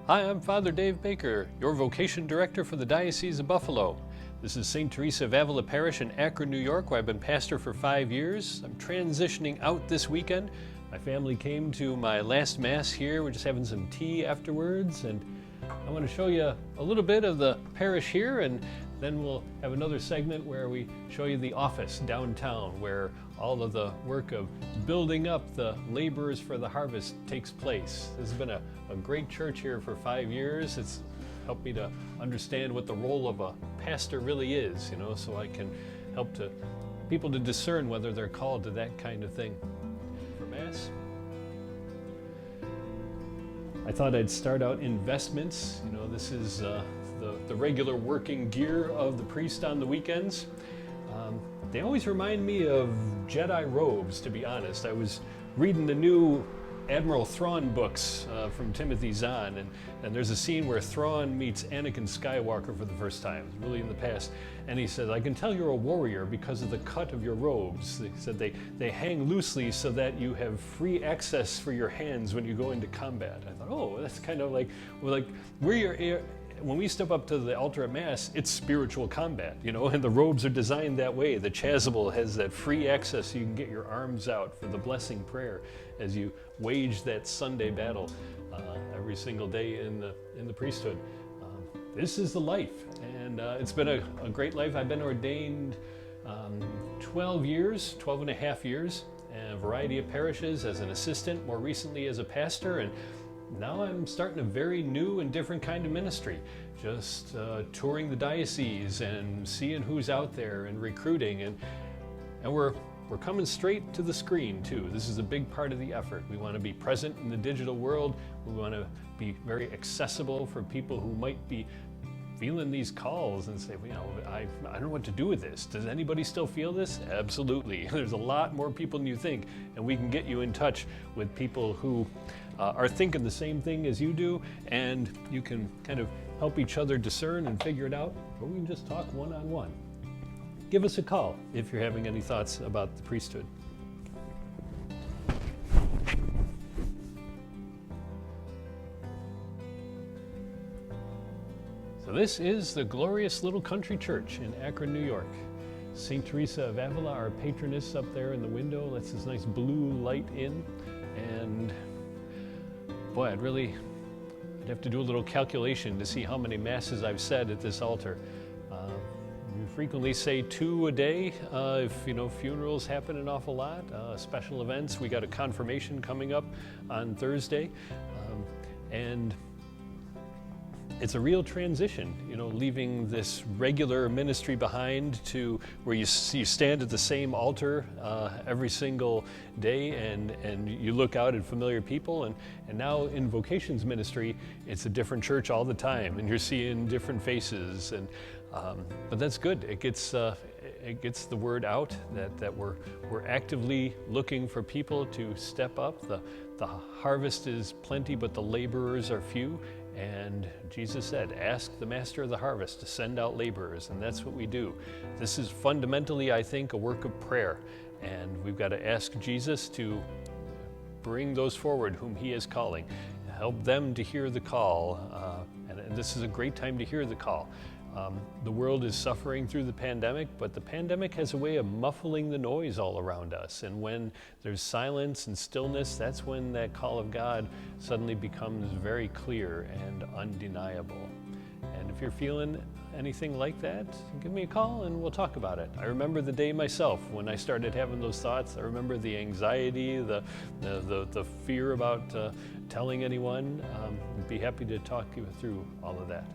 Hi, I'm Father Dave Baker, your Vocation Director for the Diocese of Buffalo. This is St. Teresa of Avila Parish in Akron, New York, where I've been pastor for 5 years. I'm transitioning out this weekend. My family came to my last Mass here. We're just having some tea afterwards, and I want to show you a little bit of the parish here, and then we'll have another segment where we show you the office downtown, where all of the work of building up the laborers for the harvest takes place. This has been a great church here for 5 years. It's helped me to understand what the role of a pastor really is, so I can help people to discern whether they're called to that kind of thing. For Mass, I thought I'd start out investments. This is the regular working gear of the priest on the weekends. They always remind me of Jedi robes, to be honest. I was reading the new Admiral Thrawn books from Timothy Zahn, and there's a scene where Thrawn meets Anakin Skywalker for the first time, really in the past, and he said, "I can tell you're a warrior because of the cut of your robes." He said they hang loosely so that you have free access for your hands when you go into combat. I thought, oh, that's kind of like when we step up to the altar at Mass, it's spiritual combat, and the robes are designed that way. The chasuble has that free access so you can get your arms out for the blessing prayer as you wage that Sunday battle every single day in the priesthood. This is the life, and it's been a great life. I've been ordained 12 and a half years, in a variety of parishes as an assistant, more recently as a pastor, and now I'm starting a very new and different kind of ministry, just touring the diocese and seeing who's out there and recruiting, and we're coming straight to the screen too. This is a big part of the effort. We want to be present in the digital world. We want to be very accessible for people who might be feeling these calls and say, I don't know what to do with this. Does anybody still feel this? Absolutely. There's a lot more people than you think, and we can get you in touch with people who are thinking the same thing as you do, and you can kind of help each other discern and figure it out, or we can just talk one-on-one. Give us a call if you're having any thoughts about the priesthood. So this is the glorious little country church in Akron, New York. St. Teresa of Avila, our patroness, up there in the window, lets this nice blue light in, and boy, I'd have to do a little calculation to see how many Masses I've said at this altar. We frequently say 2 a day. If funerals happen an awful lot, special events. We got a confirmation coming up on Thursday, and it's a real transition, leaving this regular ministry behind to where you stand at the same altar every single day, and you look out at familiar people, and now in Vocations ministry, it's a different church all the time, and you're seeing different faces, and but that's good. It gets the word out that we're actively looking for people to step up. The harvest is plenty, but the laborers are few. And Jesus said, ask the master of the harvest to send out laborers, and that's what we do. This is fundamentally, I think, a work of prayer, and we've got to ask Jesus to bring those forward whom he is calling, help them to hear the call, and this is a great time to hear the call. The world is suffering through the pandemic, but the pandemic has a way of muffling the noise all around us. And when there's silence and stillness, that's when that call of God suddenly becomes very clear and undeniable. And if you're feeling anything like that, give me a call and we'll talk about it. I remember the day myself when I started having those thoughts. I remember the anxiety, the fear about telling anyone. I'd be happy to talk you through all of that.